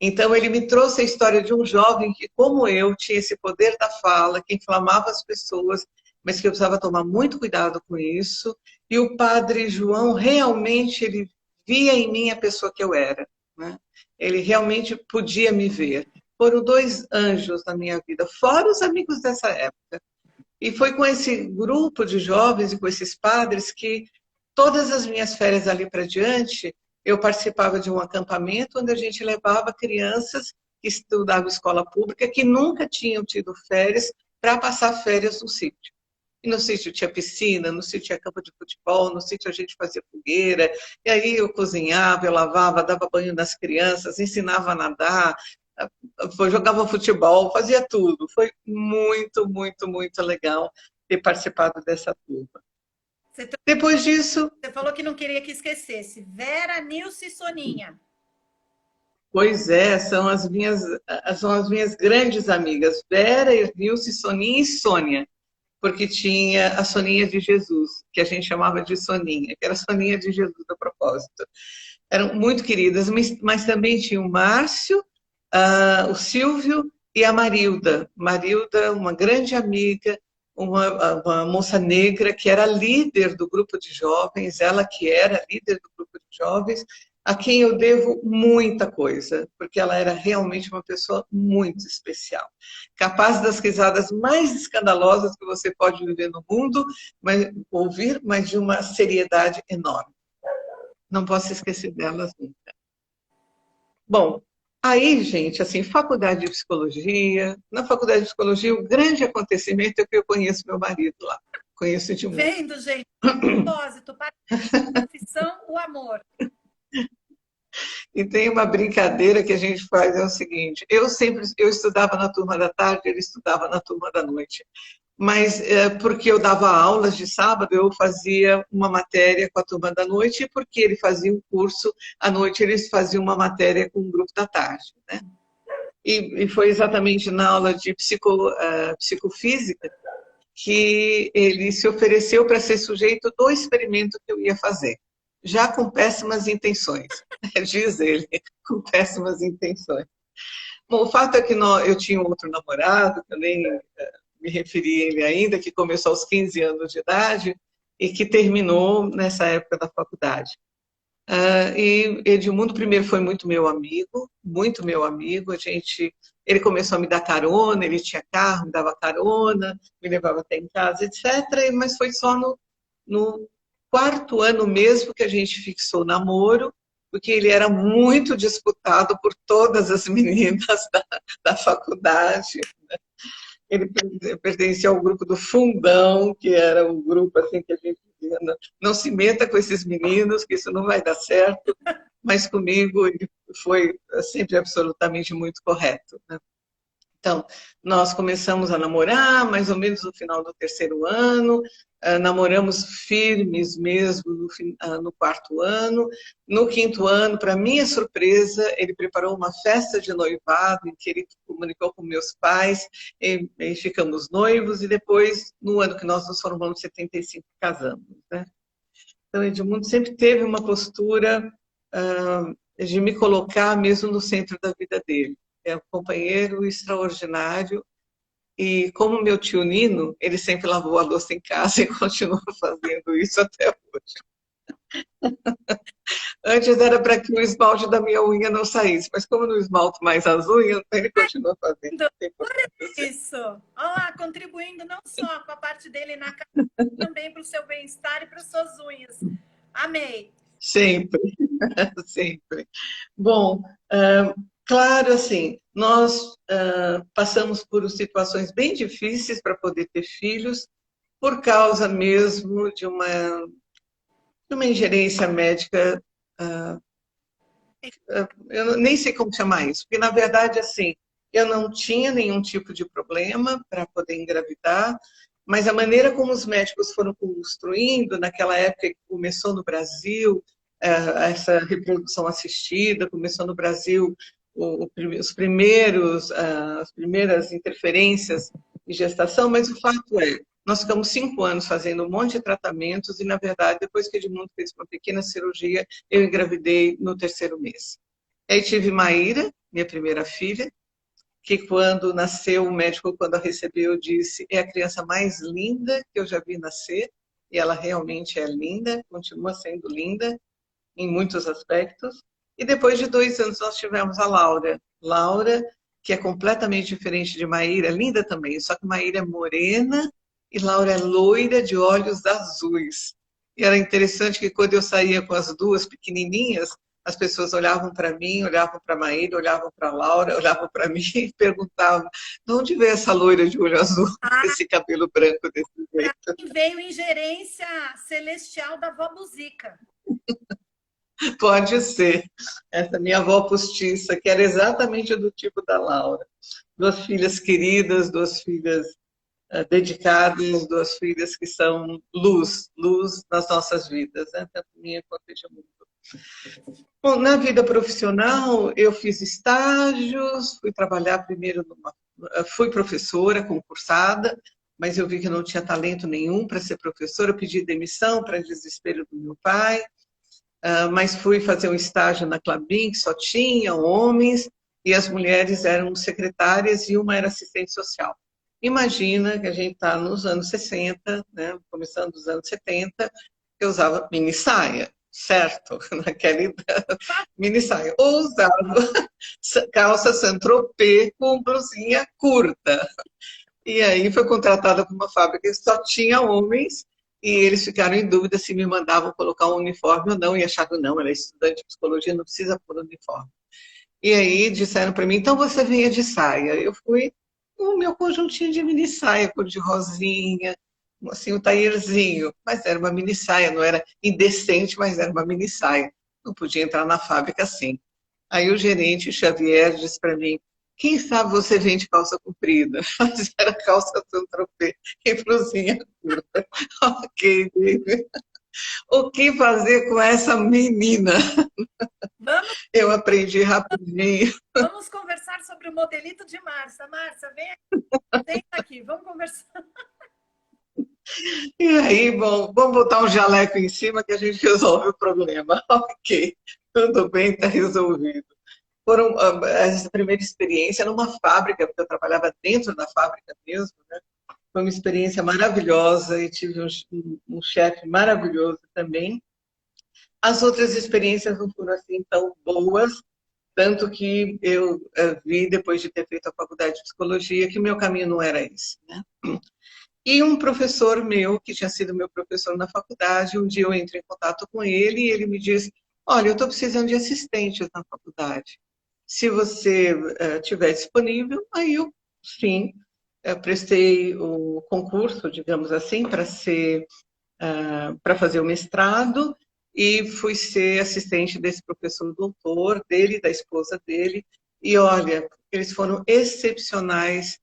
Então, ele me trouxe a história de um jovem que, como eu, tinha esse poder da fala, que inflamava as pessoas, mas que eu precisava tomar muito cuidado com isso. E o padre João, realmente, ele via em mim a pessoa que eu era, né? Ele realmente podia me ver. Foram dois anjos na minha vida, fora os amigos dessa época. E foi com esse grupo de jovens e com esses padres que todas as minhas férias ali para diante, eu participava de um acampamento onde a gente levava crianças que estudavam escola pública, que nunca tinham tido férias, para passar férias no sítio. E no sítio tinha piscina, no sítio tinha campo de futebol, no sítio a gente fazia fogueira, e aí eu cozinhava, eu lavava, dava banho nas crianças, ensinava a nadar, jogava futebol, fazia tudo. Foi muito, muito, muito legal ter participado dessa turma. Depois disso... Você falou que não queria que esquecesse. Vera, Nilce e Soninha. Pois é, são as minhas grandes amigas, Vera, Nilce, Soninha e Sônia, porque tinha a Soninha de Jesus, que a gente chamava de Soninha, que era a Soninha de Jesus a propósito. Eram muito queridas, mas também tinha o Márcio, o Silvio e a Marilda. Marilda, uma grande amiga, uma moça negra que era líder do grupo de jovens, ela que era líder do grupo de jovens, a quem eu devo muita coisa, porque ela era realmente uma pessoa muito especial, capaz das risadas mais escandalosas que você pode viver no mundo, ouvir, mas de uma seriedade enorme. Não posso esquecer delas nunca. Bom, aí, gente, assim, faculdade de psicologia. Na faculdade de psicologia, o grande acontecimento é que eu conheço meu marido lá. Conheço de muito. Vendo, gente? Propósito, para a profissão, o amor. E tem uma brincadeira que a gente faz, é o seguinte, eu estudava na turma da tarde, ele estudava na turma da noite. Mas porque eu dava aulas de sábado, eu fazia uma matéria com a turma da noite, e porque ele fazia um curso à noite, eles faziam uma matéria com o grupo da tarde, né? E foi exatamente na aula de psicofísica que ele se ofereceu para ser sujeito do experimento que eu ia fazer, já com péssimas intenções, diz ele, com péssimas intenções. Bom, o fato é que eu tinha um outro namorado, que eu nem me referi a ele ainda, que começou aos 15 anos de idade e que terminou nessa época da faculdade. E Edmundo primeiro foi muito meu amigo, ele começou a me dar carona, ele tinha carro, me dava carona, me levava até em casa, etc. Mas foi só no quarto ano mesmo que a gente fixou o namoro, porque ele era muito disputado por todas as meninas da faculdade. Ele pertencia ao grupo do Fundão, que era um grupo assim que a gente dizia, não se meta com esses meninos, que isso não vai dar certo, mas comigo ele foi sempre absolutamente muito correto, né? Então, nós começamos a namorar mais ou menos no final do terceiro ano, namoramos firmes mesmo no quarto ano. No quinto ano, para minha surpresa, ele preparou uma festa de noivado em que ele comunicou com meus pais e ficamos noivos, e depois, no ano que nós nos formamos, em 75, casamos, né? Então, Edmundo sempre teve uma postura de me colocar mesmo no centro da vida dele. É um companheiro extraordinário e, como meu tio Nino, ele sempre lavou a louça em casa e continua fazendo isso até hoje. Antes era para que o esmalte da minha unha não saísse, mas como não esmalto mais as unhas, ele continua fazendo. Isso. Olha lá, contribuindo não só com a parte dele na casa, também para o seu bem-estar e para as suas unhas. Amei. Sempre, sempre. Bom, claro, assim, nós passamos por situações bem difíceis para poder ter filhos, por causa mesmo de uma ingerência médica, eu nem sei como chamar isso, porque na verdade, assim, eu não tinha nenhum tipo de problema para poder engravidar, mas a maneira como os médicos foram construindo, naquela época que começou no Brasil, essa reprodução assistida, começou no Brasil as primeiras interferências de gestação, mas o fato é, nós ficamos 5 anos fazendo um monte de tratamentos e, na verdade, depois que Edmundo fez uma pequena cirurgia, eu engravidei no terceiro mês. Aí tive Maíra, minha primeira filha, que quando nasceu, o médico, quando a recebeu, disse: é a criança mais linda que eu já vi nascer, e ela realmente é linda, continua sendo linda em muitos aspectos. E depois de 2 anos nós tivemos a Laura. Laura, que é completamente diferente de Maíra, linda também, só que Maíra é morena e Laura é loira de olhos azuis. E era interessante que quando eu saía com as duas pequenininhas, as pessoas olhavam para mim, olhavam para Maíra, olhavam para Laura, olhavam para mim e perguntavam: de onde veio essa loira de olho azul, esse cabelo branco desse jeito? Veio ingerência celestial da vó Buzica. Pode ser. Essa minha avó postiça, que era exatamente do tipo da Laura. 2 filhas queridas, 2 filhas dedicadas, 2 filhas que são luz nas nossas vidas, né? Tanto minha quanto de mundo. Bom, na vida profissional, eu fiz estágios, fui trabalhar primeiro fui professora concursada, mas eu vi que não tinha talento nenhum para ser professora, eu pedi demissão para desespero do meu pai, mas fui fazer um estágio na Klabin, que só tinha homens, e as mulheres eram secretárias e uma era assistente social. Imagina que a gente está nos anos 60, né, começando dos anos 70, eu usava mini saia, certo? Naquela idade, mini saia. Ou usava calça Saint-Tropez com blusinha curta. E aí foi contratada por uma fábrica que só tinha homens, e eles ficaram em dúvida se me mandavam colocar um uniforme ou não, e acharam: não, ela é estudante de psicologia, não precisa pôr uniforme. E aí disseram para mim: então você venha de saia. Eu fui com o meu conjuntinho de mini saia, cor de rosinha, assim, um taierzinho, mas era uma mini saia, não era indecente, mas era uma mini saia. Não podia entrar na fábrica assim. Aí o gerente, o Xavier, disse para mim: quem sabe você vende calça comprida? Mas era calça Saint-Tropez e blusinha curta. Ok, David. O que fazer com essa menina? Eu aprendi rapidinho. Vamos conversar sobre o modelito de Márcia. Márcia, vem aqui, vamos conversar. E aí, bom, vamos botar um jaleco em cima que a gente resolve o problema. Ok, tudo bem, está resolvido. Essa primeira experiência numa fábrica, porque eu trabalhava dentro da fábrica mesmo, né? Foi uma experiência maravilhosa e tive um chefe maravilhoso também. As outras experiências não foram assim tão boas, tanto que eu vi, depois de ter feito a faculdade de psicologia, que o meu caminho não era esse, né? E um professor meu, que tinha sido meu professor na faculdade, um dia eu entrei em contato com ele e ele me disse: Olha, eu estou precisando de assistentes na faculdade. Se você estiver disponível, aí eu, sim, prestei o concurso, digamos assim, para fazer o mestrado e fui ser assistente desse professor doutor, dele, da esposa dele. E olha, eles foram excepcionais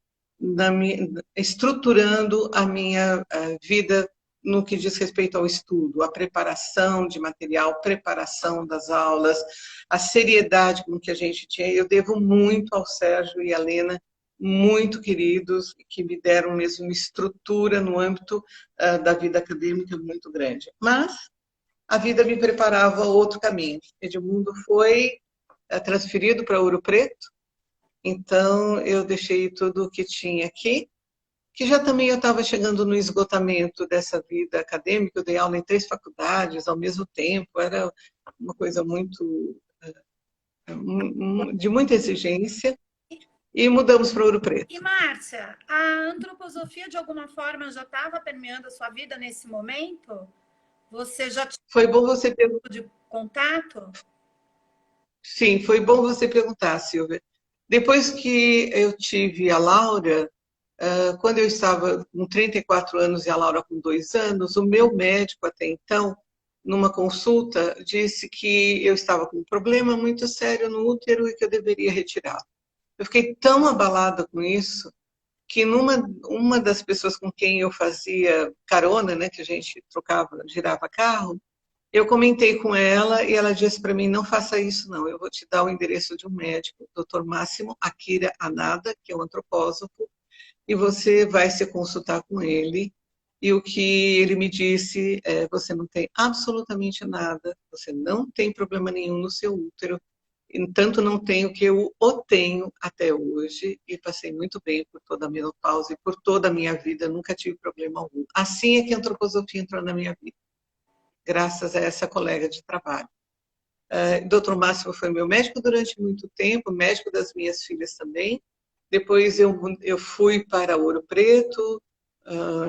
estruturando a minha vida no que diz respeito ao estudo, a preparação de material, preparação das aulas, a seriedade com que a gente tinha. Eu devo muito ao Sérgio e à Lena, muito queridos, que me deram mesmo uma estrutura no âmbito da vida acadêmica muito grande. Mas a vida me preparava a outro caminho. Edmundo foi transferido para Ouro Preto, então eu deixei tudo o que tinha aqui, que já também eu estava chegando no esgotamento dessa vida acadêmica. Eu dei aula em 3 faculdades ao mesmo tempo, era uma coisa muito de muita exigência, e mudamos para Ouro E, Preto. Márcia, a antroposofia de alguma forma já estava permeando a sua vida nesse momento? Você já tinha Foi bom você tipo de contato? Sim, foi bom você perguntar, Silvia. Depois que eu tive a Laura, quando eu estava com 34 anos e a Laura com 2 anos, o meu médico até então, numa consulta, disse que eu estava com um problema muito sério no útero e que eu deveria retirá-lo. Eu fiquei tão abalada com isso que uma das pessoas com quem eu fazia carona, né, que a gente trocava, girava carro, eu comentei com ela e ela disse para mim: não faça isso, não. Eu vou te dar o endereço de um médico, Dr. Máximo Akira Anada, que é um antropósofo, e você vai se consultar com ele. E o que ele me disse é: você não tem absolutamente nada, você não tem problema nenhum no seu útero, tanto não tenho que eu o tenho até hoje, e passei muito bem por toda a menopausa e por toda a minha vida, nunca tive problema algum. Assim é que a antroposofia entrou na minha vida, graças a essa colega de trabalho. Dr. Máximo foi meu médico durante muito tempo, médico das minhas filhas também. Depois eu fui para Ouro Preto,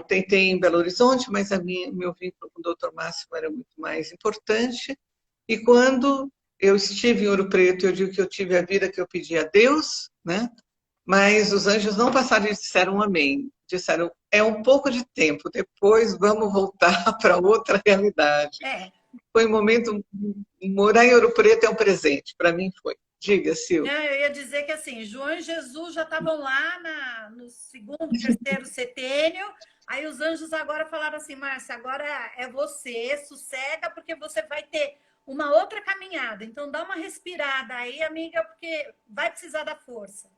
tentei em Belo Horizonte, mas meu vínculo com o Dr. Máximo era muito mais importante. E quando eu estive em Ouro Preto, eu digo que eu tive a vida que eu pedi a Deus, né? Mas os anjos não passaram e disseram um amém. Disseram: é um pouco de tempo, depois vamos voltar para outra realidade. É. Foi um momento. Morar em Ouro Preto é um presente, para mim foi. Diga, Sil. Eu ia dizer que assim, João e Jesus já estavam lá no segundo, terceiro setênio. Aí os anjos agora falaram assim: Márcia, agora é você, sossega, porque você vai ter uma outra caminhada. Então dá uma respirada aí, amiga, porque vai precisar da força.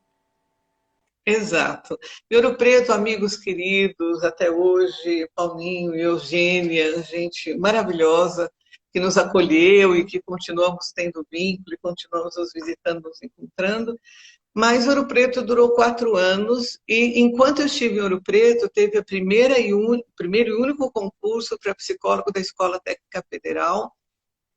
Exato. Em Ouro Preto, amigos queridos, até hoje, Paulinho e Eugênia, gente maravilhosa, que nos acolheu e que continuamos tendo vínculo e continuamos nos visitando, nos encontrando. Mas Ouro Preto durou 4 anos e, enquanto eu estive em Ouro Preto, teve a primeiro e único concurso para psicólogo da Escola Técnica Federal,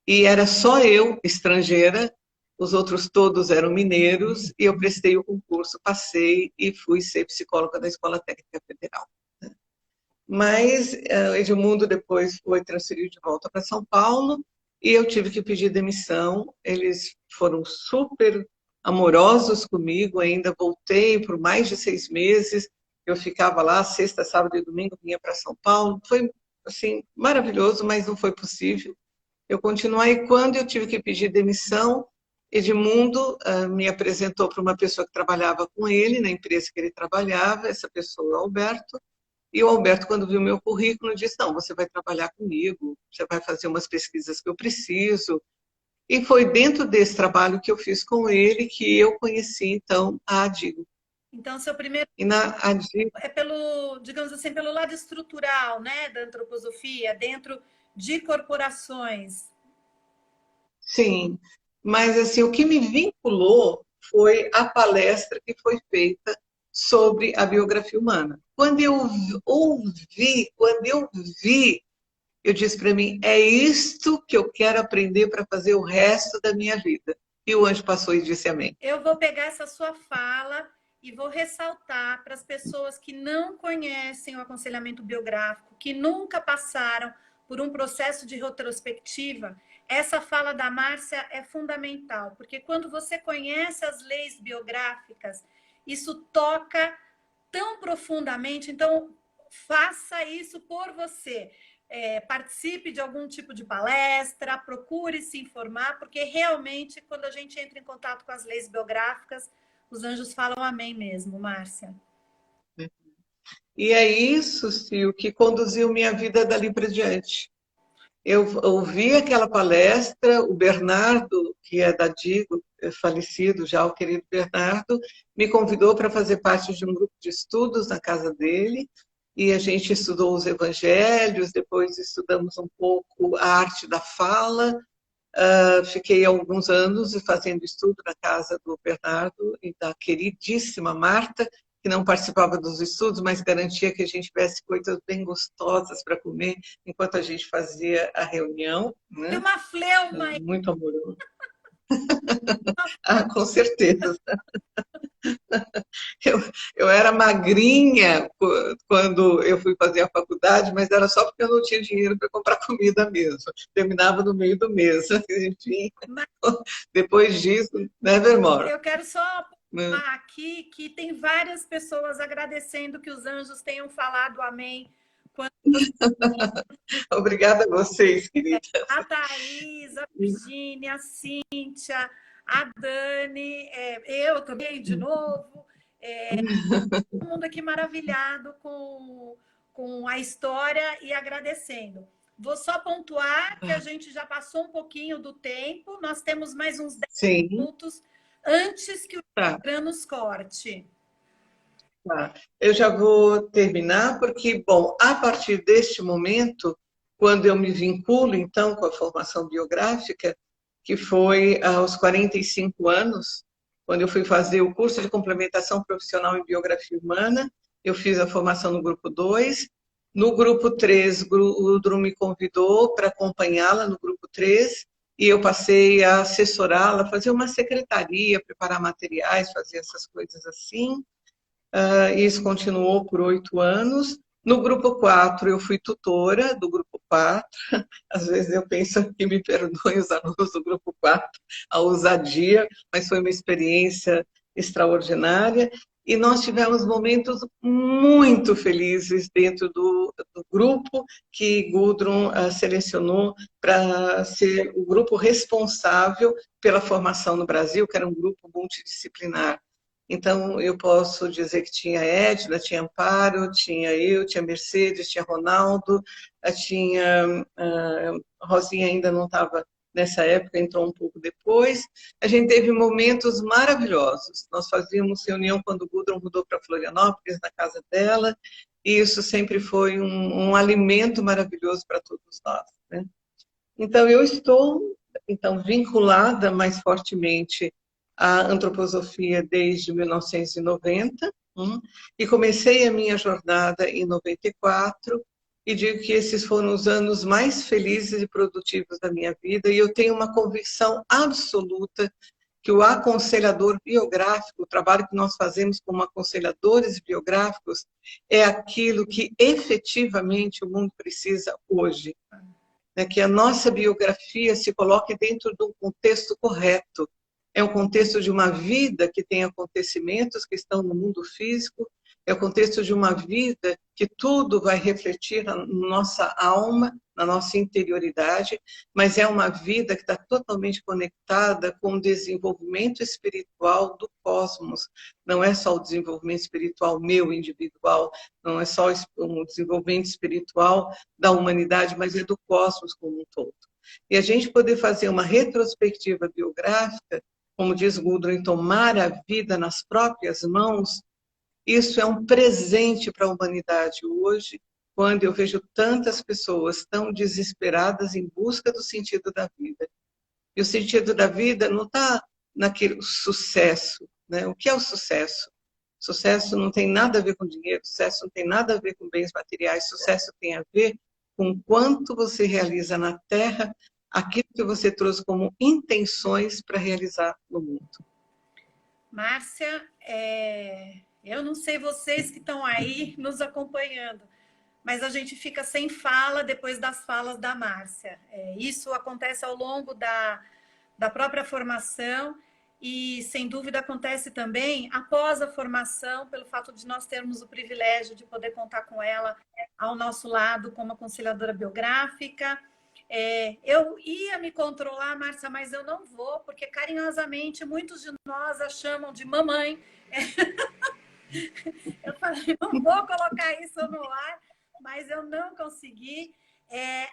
e era só eu, estrangeira, os outros todos eram mineiros, e eu prestei o concurso, passei e fui ser psicóloga da Escola Técnica Federal. Mas Edmundo depois foi transferido de volta para São Paulo e eu tive que pedir demissão. Eles foram super amorosos comigo, ainda voltei por mais de 6 meses. Eu ficava lá sexta, sábado e domingo, vinha para São Paulo. Foi assim maravilhoso, mas não foi possível. Eu continuei. Quando eu tive que pedir demissão, Edmundo me apresentou para uma pessoa que trabalhava com ele, na empresa que ele trabalhava, essa pessoa, o Alberto, e o Alberto, quando viu meu currículo, disse: não, você vai trabalhar comigo, você vai fazer umas pesquisas que eu preciso. E foi dentro desse trabalho que eu fiz com ele que eu conheci, então, a Adigo. Então, seu primeiro E na Adigo, é pelo, digamos assim, pelo lado estrutural, né, da antroposofia, dentro de corporações. sim, mas assim, o que me vinculou foi a palestra que foi feita sobre a biografia humana. Quando eu ouvi, quando eu vi, eu disse para mim: é isto que eu quero aprender para fazer o resto da minha vida. E o anjo passou e disse amém. Eu vou pegar essa sua fala e vou ressaltar para as pessoas que não conhecem o aconselhamento biográfico, que nunca passaram por um processo de retrospectiva, essa fala da Márcia é fundamental, porque quando você conhece as leis biográficas, isso toca tão profundamente, então faça isso por você. Participe de algum tipo de palestra, procure se informar, porque realmente, quando a gente entra em contato com as leis biográficas, os anjos falam amém mesmo, Márcia. E é isso, Sil, que conduziu minha vida dali para diante. Eu ouvi aquela palestra, o Bernardo, que é da Digo, é falecido já, o querido Bernardo, me convidou para fazer parte de um grupo de estudos na casa dele, e a gente estudou os evangelhos, depois estudamos um pouco a arte da fala. Fiquei alguns anos fazendo estudo na casa do Bernardo e da queridíssima Marta, que não participava dos estudos, mas garantia que a gente tivesse coisas bem gostosas para comer enquanto a gente fazia a reunião, Tem né? uma fleuma aí. Muito amoroso. Ah, com certeza. Eu era magrinha quando eu fui fazer a faculdade, mas era só porque eu não tinha dinheiro para comprar comida mesmo. Terminava no meio do mês. Enfim, depois disso, nevermore. Eu quero só falar aqui que tem várias pessoas agradecendo que os anjos tenham falado amém. Obrigada a vocês, queridas. A Thaís, a Virgínia, a Cíntia, a Dani, eu também, de novo. Todo mundo aqui maravilhado com a história e agradecendo. Vou só pontuar que a gente já passou um pouquinho do tempo, nós temos mais uns 10 Sim. minutos antes que o Tá. Instagram nos corte. Tá. Eu já vou terminar, porque, bom, a partir deste momento, quando eu me vinculo, então, com a formação biográfica, que foi aos 45 anos, quando eu fui fazer o curso de complementação profissional em biografia humana, eu fiz a formação no grupo 2. No grupo 3, o Gudrun me convidou para acompanhá-la no grupo 3, e eu passei a assessorá-la, fazer uma secretaria, preparar materiais, fazer essas coisas assim. Isso continuou por 8 anos. No grupo 4, eu fui tutora do grupo 4. Às vezes eu penso que me perdoem os alunos do grupo 4 a ousadia, mas foi uma experiência extraordinária. E nós tivemos momentos muito felizes dentro do grupo que Gudrun selecionou para ser o grupo responsável pela formação no Brasil, que era um grupo multidisciplinar. Então, eu posso dizer que tinha Edna, tinha Amparo, tinha eu, tinha Mercedes, tinha Ronaldo, tinha Rosinha ainda não estava nessa época, entrou um pouco depois. A gente teve momentos maravilhosos. Nós fazíamos reunião quando o Gudrun mudou para Florianópolis, na casa dela, e isso sempre foi um alimento maravilhoso para todos nós, né? Então, eu estou vinculada mais fortemente a antroposofia desde 1990, e comecei a minha jornada em 94, e digo que esses foram os anos mais felizes e produtivos da minha vida, e eu tenho uma convicção absoluta que o aconselhador biográfico, o trabalho que nós fazemos como aconselhadores biográficos, é aquilo que efetivamente o mundo precisa hoje. Que a nossa biografia se coloque dentro de um contexto correto. É um contexto de uma vida que tem acontecimentos que estão no mundo físico, é o contexto de uma vida que tudo vai refletir na nossa alma, na nossa interioridade, mas é uma vida que está totalmente conectada com o desenvolvimento espiritual do cosmos. Não é só o desenvolvimento espiritual meu, individual, não é só o desenvolvimento espiritual da humanidade, mas é do cosmos como um todo. E a gente poder fazer uma retrospectiva biográfica, como diz Gudrun, tomar a vida nas próprias mãos, isso é um presente para a humanidade hoje, quando eu vejo tantas pessoas tão desesperadas em busca do sentido da vida. E o sentido da vida não está naquele sucesso, né? O que é o sucesso? Sucesso não tem nada a ver com dinheiro, sucesso não tem nada a ver com bens materiais, sucesso tem a ver com quanto você realiza na Terra aquilo que você trouxe como intenções para realizar no mundo. Márcia, eu não sei vocês que estão aí nos acompanhando, mas a gente fica sem fala depois das falas da Márcia. Isso acontece ao longo da própria formação e, sem dúvida, acontece também após a formação, pelo fato de nós termos o privilégio de poder contar com ela ao nosso lado como aconselhadora biográfica. Eu ia me controlar, Márcia, mas eu não vou, porque carinhosamente muitos de nós a chamam de mamãe. Eu falei, não vou colocar isso no ar, mas eu não consegui.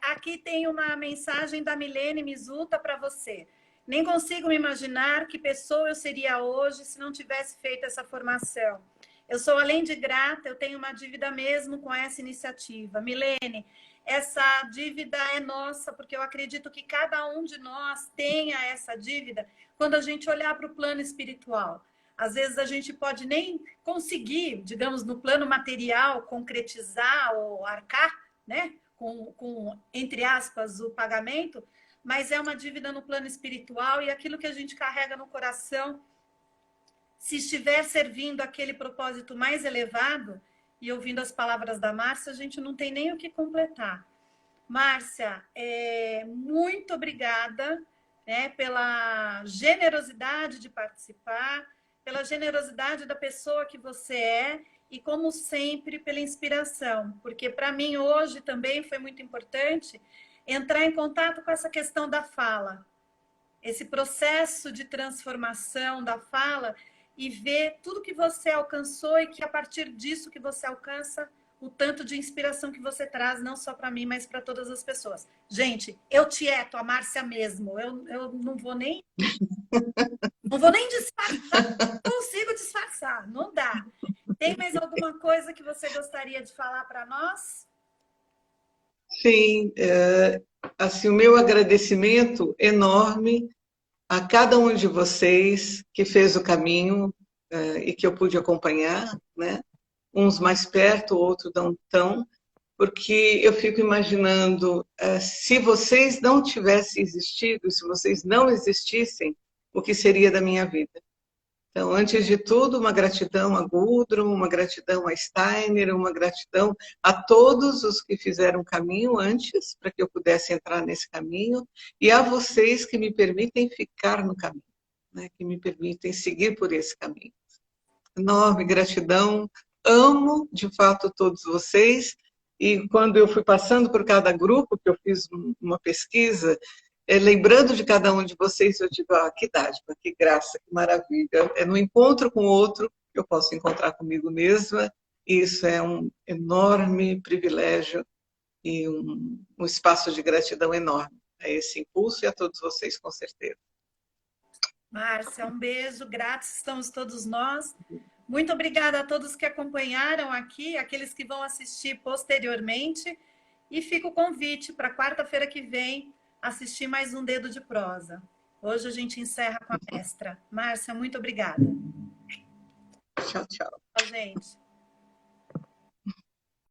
Aqui tem uma mensagem da Milene Mizuta para você. Nem consigo me imaginar que pessoa eu seria hoje se não tivesse feito essa formação. Eu sou, além de grata, eu tenho uma dívida mesmo com essa iniciativa. Milene, essa dívida é nossa, porque eu acredito que cada um de nós tenha essa dívida quando a gente olhar para o plano espiritual. Às vezes a gente pode nem conseguir, digamos, no plano material, concretizar ou arcar, né, com, entre aspas, o pagamento, mas é uma dívida no plano espiritual e aquilo que a gente carrega no coração, se estiver servindo aquele propósito mais elevado, e ouvindo as palavras da Márcia, a gente não tem nem o que completar. Márcia, muito obrigada, né, pela generosidade de participar, pela generosidade da pessoa que você é e, como sempre, pela inspiração, porque para mim hoje também foi muito importante entrar em contato com essa questão da fala, esse processo de transformação da fala e ver tudo que você alcançou e que a partir disso que você alcança, o tanto de inspiração que você traz, não só para mim, mas para todas as pessoas. Gente, eu tieto a Márcia mesmo, eu não vou nem disfarçar, não consigo disfarçar, não dá. Tem mais alguma coisa que você gostaria de falar para nós? Sim, assim, o meu agradecimento enorme a cada um de vocês que fez o caminho e que eu pude acompanhar, né? Uns mais perto, outros não tão, porque eu fico imaginando, se vocês não tivessem existido, se vocês não existissem, o que seria da minha vida? Então, antes de tudo, uma gratidão a Gudrun, uma gratidão a Steiner, uma gratidão a todos os que fizeram o caminho antes, para que eu pudesse entrar nesse caminho, e a vocês que me permitem ficar no caminho, né? Que me permitem seguir por esse caminho. Enorme gratidão, amo de fato todos vocês, e quando eu fui passando por cada grupo, que eu fiz uma pesquisa, lembrando de cada um de vocês, eu digo, que dádiva, que graça, que maravilha. No encontro com o outro, eu posso encontrar comigo mesma, e isso é um enorme privilégio e um espaço de gratidão enorme a esse impulso e a todos vocês, com certeza. Márcia, um beijo, gratos estamos todos nós. Muito obrigada a todos que acompanharam aqui, aqueles que vão assistir posteriormente, e fica o convite para quarta-feira que vem assistir mais um Dedo de Prosa. Hoje a gente encerra com a mestra. Márcia, muito obrigada. Tchau, tchau. Tchau, gente.